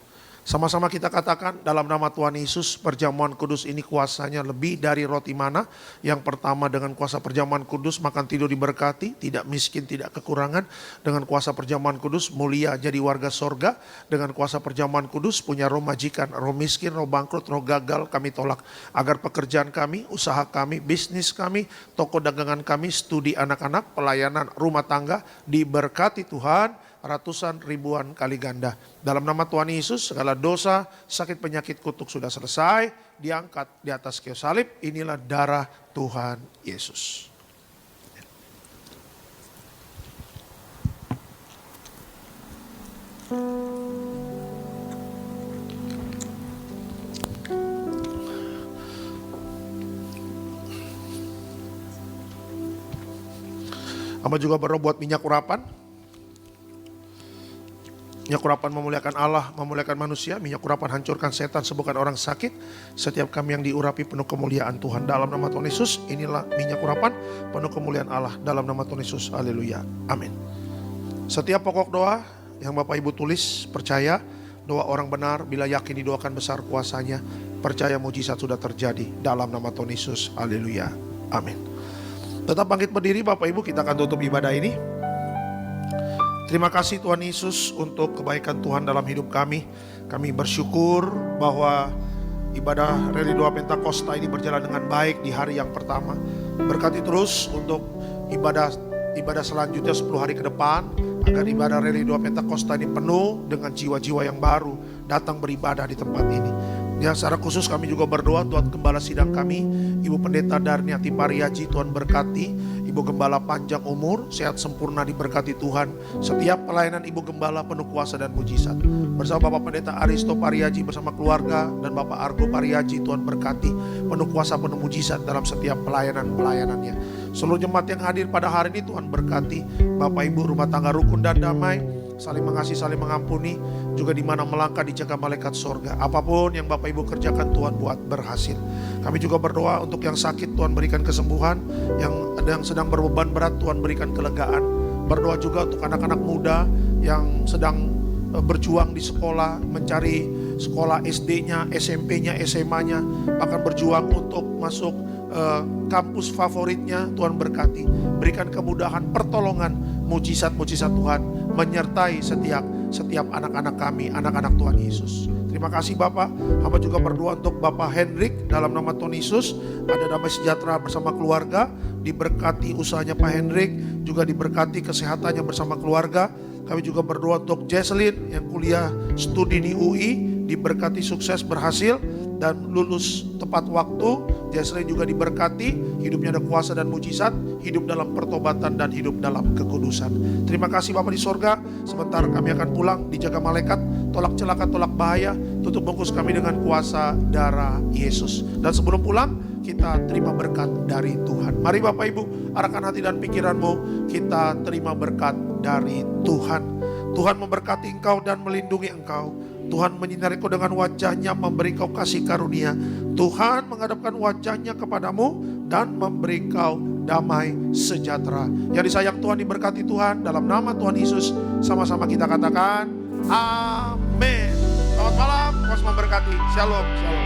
Sama-sama kita katakan dalam nama Tuhan Yesus, perjamuan kudus ini kuasanya lebih dari roti mana. Yang pertama, dengan kuasa perjamuan kudus makan tidur diberkati, tidak miskin, tidak kekurangan. Dengan kuasa perjamuan kudus mulia jadi warga sorga. Dengan kuasa perjamuan kudus punya roh majikan, roh miskin, roh bangkrut, roh gagal kami tolak. Agar pekerjaan kami, usaha kami, bisnis kami, toko dagangan kami, studi anak-anak, pelayanan rumah tangga diberkati Tuhan ratusan ribuan kali ganda. Dalam nama Tuhan Yesus segala dosa, sakit, penyakit, kutuk sudah selesai, diangkat di atas kayu salib. Inilah darah Tuhan Yesus. Hamba juga berdoa buat minyak urapan. Minyak urapan memuliakan Allah, memuliakan manusia. Minyak urapan hancurkan setan, sembuhkan orang sakit. Setiap kami yang diurapi penuh kemuliaan Tuhan. Dalam nama Tuhan Yesus, inilah minyak urapan penuh kemuliaan Allah. Dalam nama Tuhan Yesus, haleluya, amin. Setiap pokok doa yang Bapak Ibu tulis, percaya doa orang benar bila yakin didoakan besar kuasanya. Percaya mujizat sudah terjadi. Dalam nama Tuhan Yesus, haleluya, amin. Tetap bangkit berdiri Bapak Ibu, kita akan tutup ibadah ini. Terima kasih Tuhan Yesus untuk kebaikan Tuhan dalam hidup kami. Kami bersyukur bahwa ibadah Reli Doa Pentakosta ini berjalan dengan baik di hari yang pertama. Berkati terus untuk ibadah selanjutnya 10 hari ke depan. Agar ibadah Reli Doa Pentakosta ini penuh dengan jiwa-jiwa yang baru datang beribadah di tempat ini. Ya, secara khusus kami juga berdoa Tuhan Gembala sidang kami, Ibu Pendeta Darniati Pariaji, Tuhan berkati. Ibu Gembala panjang umur, sehat sempurna diberkati Tuhan. Setiap pelayanan Ibu Gembala penuh kuasa dan mujizat. Bersama Bapak Pendeta Aristo Pariaji bersama keluarga dan Bapak Argo Pariaji, Tuhan berkati. Penuh kuasa, penuh mujizat dalam setiap pelayanannya. Seluruh jemaat yang hadir pada hari ini Tuhan berkati. Bapak Ibu rumah tangga rukun dan damai, saling mengasihi, saling mengampuni, juga di mana melangkah dijaga malaikat sorga. Apapun yang Bapak Ibu kerjakan Tuhan buat berhasil. Kami juga berdoa untuk yang sakit Tuhan berikan kesembuhan, yang sedang berbeban berat Tuhan berikan kelegaan. Berdoa juga untuk anak-anak muda yang sedang berjuang di sekolah, mencari sekolah SD-nya, SMP-nya, SMA-nya, bahkan berjuang untuk masuk kampus favoritnya. Tuhan berkati, berikan kemudahan, pertolongan, mujizat-mujizat Tuhan menyertai setiap anak-anak kami, anak-anak Tuhan Yesus. Terima kasih Bapak. Hamba juga berdoa untuk Bapak Hendrik dalam nama Tuhan Yesus. Ada damai sejahtera bersama keluarga. Diberkati usahanya Pak Hendrik, juga diberkati kesehatannya bersama keluarga. Kami juga berdoa untuk Jesslyn yang kuliah studi di UI. Diberkati sukses berhasil dan lulus tepat waktu. Jesslyn juga diberkati, hidupnya ada kuasa dan mujizat, hidup dalam pertobatan dan hidup dalam kekudusan. Terima kasih Bapak di sorga. Sebentar kami akan pulang, dijaga malaikat, tolak celaka, tolak bahaya, tutup bungkus kami dengan kuasa darah Yesus. Dan sebelum pulang, kita terima berkat dari Tuhan. Mari Bapak Ibu, arahkan hati dan pikiranmu, kita terima berkat dari Tuhan. Tuhan memberkati engkau dan melindungi engkau. Tuhan menyinari kau dengan wajahnya, memberi kau kasih karunia. Tuhan menghadapkan wajahnya kepadamu dan memberi kau damai sejahtera. Yang disayang Tuhan, diberkati Tuhan. Dalam nama Tuhan Yesus, sama-sama kita katakan amin. Selamat malam, Tuhan memberkati. Shalom, shalom.